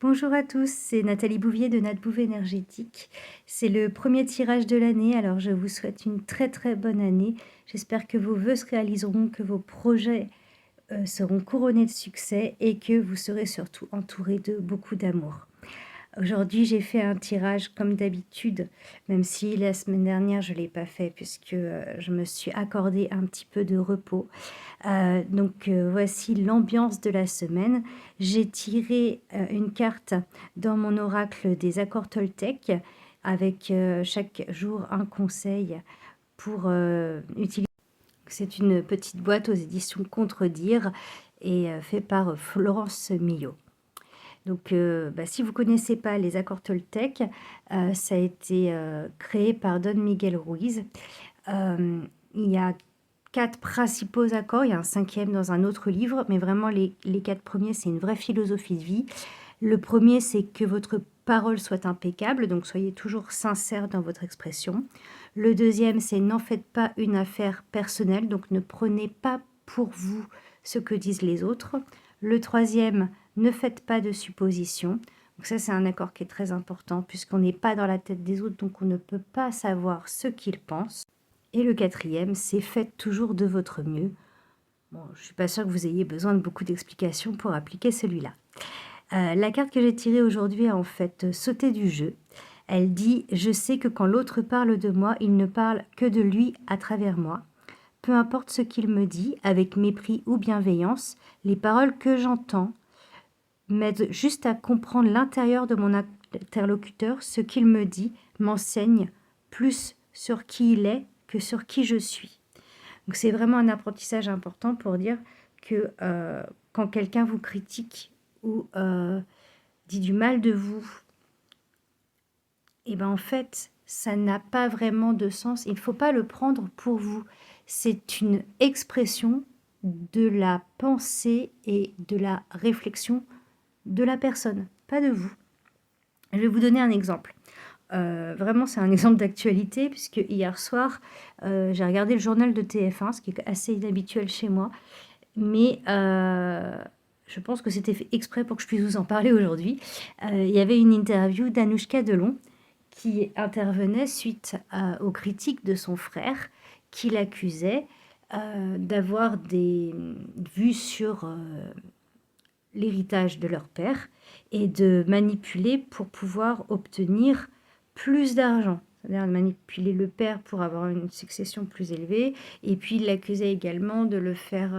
Bonjour à tous, c'est Nathalie Bouvier de Nat Bouvet Énergétique. C'est le premier tirage de l'année, alors je vous souhaite une très très bonne année. J'espère que vos vœux se réaliseront, que vos projets seront couronnés de succès et que vous serez surtout entouré de beaucoup d'amour. Aujourd'hui, j'ai fait un tirage comme d'habitude, même si la semaine dernière, je ne l'ai pas fait puisque je me suis accordé un petit peu de repos. Voici l'ambiance de la semaine. J'ai tiré une carte dans mon oracle des accords Toltec avec chaque jour un conseil pour utiliser. C'est une petite boîte aux éditions Contredire et fait par Florence Millot. Donc, si vous ne connaissez pas les accords Toltec, ça a été créé par Don Miguel Ruiz. Il y a 4 principaux accords, il y a un 5e dans un autre livre, mais vraiment les 4 premiers, c'est une vraie philosophie de vie. Le premier, c'est que votre parole soit impeccable, donc soyez toujours sincère dans votre expression. Le deuxième, c'est n'en faites pas une affaire personnelle, donc ne prenez pas pour vous ce que disent les autres. Le troisième, ne faites pas de suppositions. Donc ça, c'est un accord qui est très important puisqu'on n'est pas dans la tête des autres, donc on ne peut pas savoir ce qu'ils pensent. Et le quatrième, c'est faites toujours de votre mieux. Bon, je ne suis pas sûre que vous ayez besoin de beaucoup d'explications pour appliquer celui-là. La carte que j'ai tirée aujourd'hui a en fait sauté du jeu. Elle dit « Je sais que quand l'autre parle de moi, il ne parle que de lui à travers moi. Peu importe ce qu'il me dit, avec mépris ou bienveillance, les paroles que j'entends m'aident juste à comprendre l'intérieur de mon interlocuteur. Ce qu'il me dit m'enseigne plus sur qui il est que sur qui je suis. » Donc c'est vraiment un apprentissage important pour dire que quand quelqu'un vous critique ou dit du mal de vous, et ben en fait, ça n'a pas vraiment de sens. Il ne faut pas le prendre pour vous. C'est une expression de la pensée et de la réflexion de la personne, pas de vous. Je vais vous donner un exemple. Vraiment, c'est un exemple d'actualité, puisque hier soir, j'ai regardé le journal de TF1, ce qui est assez inhabituel chez moi, mais je pense que c'était fait exprès pour que je puisse vous en parler aujourd'hui. Il y avait une interview d'Anouchka Delon, qui intervenait suite aux critiques de son frère, qui l'accusait d'avoir des vues sur l'héritage de leur père et de manipuler pour pouvoir obtenir plus d'argent. C'est-à-dire de manipuler le père pour avoir une succession plus élevée. Et puis, il l'accusait également de le faire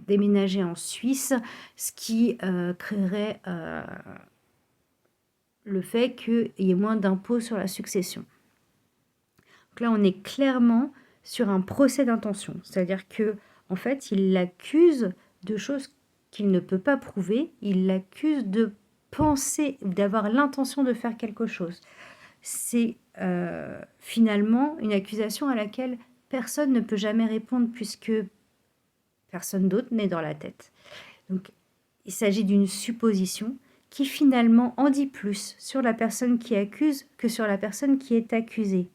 déménager en Suisse, ce qui créerait le fait qu'il y ait moins d'impôts sur la succession. Donc là, on est clairement sur un procès d'intention. C'est-à-dire que, en fait, il l'accuse de choses qu'il ne peut pas prouver. Il l'accuse de penser, d'avoir l'intention de faire quelque chose. C'est finalement une accusation à laquelle personne ne peut jamais répondre puisque personne d'autre n'est dans la tête. Donc, il s'agit d'une supposition qui finalement en dit plus sur la personne qui accuse que sur la personne qui est accusée.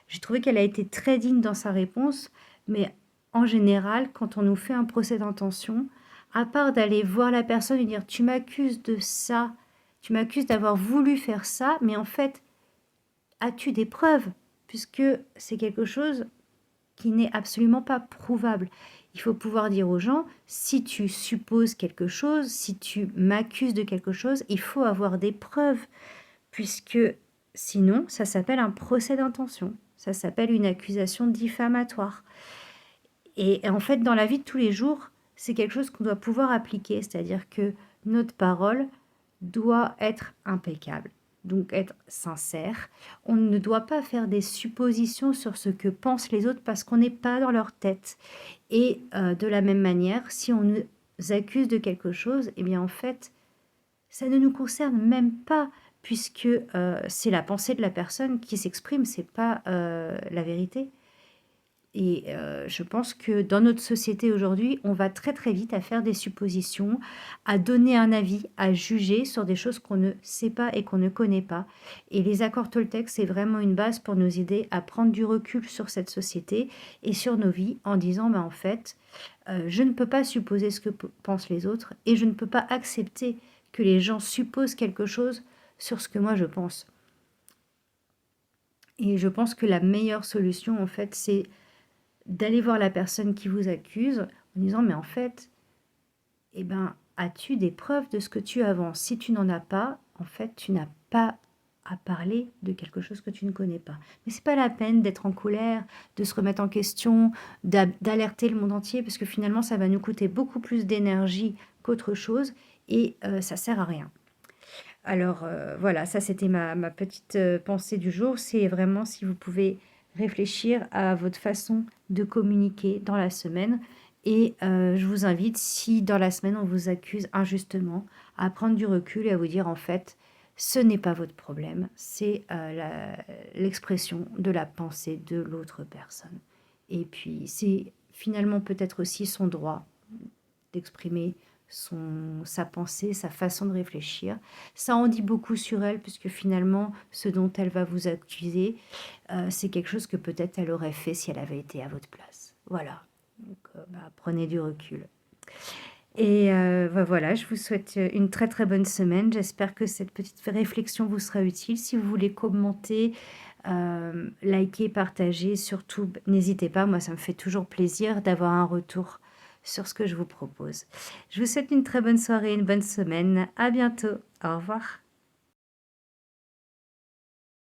J'ai trouvé qu'elle a été très digne dans sa réponse, mais en général, quand on nous fait un procès d'intention, à part d'aller voir la personne et dire « tu m'accuses de ça, tu m'accuses d'avoir voulu faire ça, mais en fait, as-tu des preuves ?» Puisque c'est quelque chose qui n'est absolument pas prouvable. Il faut pouvoir dire aux gens, si tu supposes quelque chose, si tu m'accuses de quelque chose, il faut avoir des preuves, puisque sinon, ça s'appelle un procès d'intention. Ça s'appelle une accusation diffamatoire. Et en fait, dans la vie de tous les jours, c'est quelque chose qu'on doit pouvoir appliquer, c'est-à-dire que notre parole doit être impeccable, donc être sincère. On ne doit pas faire des suppositions sur ce que pensent les autres parce qu'on n'est pas dans leur tête. Et de la même manière, si on nous accuse de quelque chose, eh bien en fait, ça ne nous concerne même pas, puisque c'est la pensée de la personne qui s'exprime, c'est pas la vérité. Et je pense que dans notre société aujourd'hui, on va très très vite à faire des suppositions, à donner un avis, à juger sur des choses qu'on ne sait pas et qu'on ne connaît pas. Et les accords Toltec, c'est vraiment une base pour nous aider à prendre du recul sur cette société et sur nos vies en disant, en fait, je ne peux pas supposer ce que pensent les autres et je ne peux pas accepter que les gens supposent quelque chose sur ce que moi je pense. Et je pense que la meilleure solution, en fait, c'est d'aller voir la personne qui vous accuse en disant, mais en fait, eh ben, as-tu des preuves de ce que tu avances? Si tu n'en as pas, en fait, tu n'as pas à parler de quelque chose que tu ne connais pas. Mais c'est pas la peine d'être en colère, de se remettre en question, d'alerter le monde entier, parce que finalement, ça va nous coûter beaucoup plus d'énergie qu'autre chose, et ça sert à rien. Alors voilà, ça c'était ma petite pensée du jour. C'est vraiment si vous pouvez réfléchir à votre façon de communiquer dans la semaine. Et je vous invite, si dans la semaine on vous accuse injustement, à prendre du recul et à vous dire en fait, ce n'est pas votre problème, c'est l'expression de la pensée de l'autre personne. Et puis c'est finalement peut-être aussi son droit d'exprimer sa pensée, sa façon de réfléchir. Ça en dit beaucoup sur elle, puisque finalement, ce dont elle va vous accuser, c'est quelque chose que peut-être elle aurait fait si elle avait été à votre place. Voilà. Donc, prenez du recul. Et voilà, je vous souhaite une très très bonne semaine. J'espère que cette petite réflexion vous sera utile. Si vous voulez commenter, liker, partager, surtout, n'hésitez pas. Moi, ça me fait toujours plaisir d'avoir un retour sur ce que je vous propose. Je vous souhaite une très bonne soirée, une bonne semaine. À bientôt. Au revoir.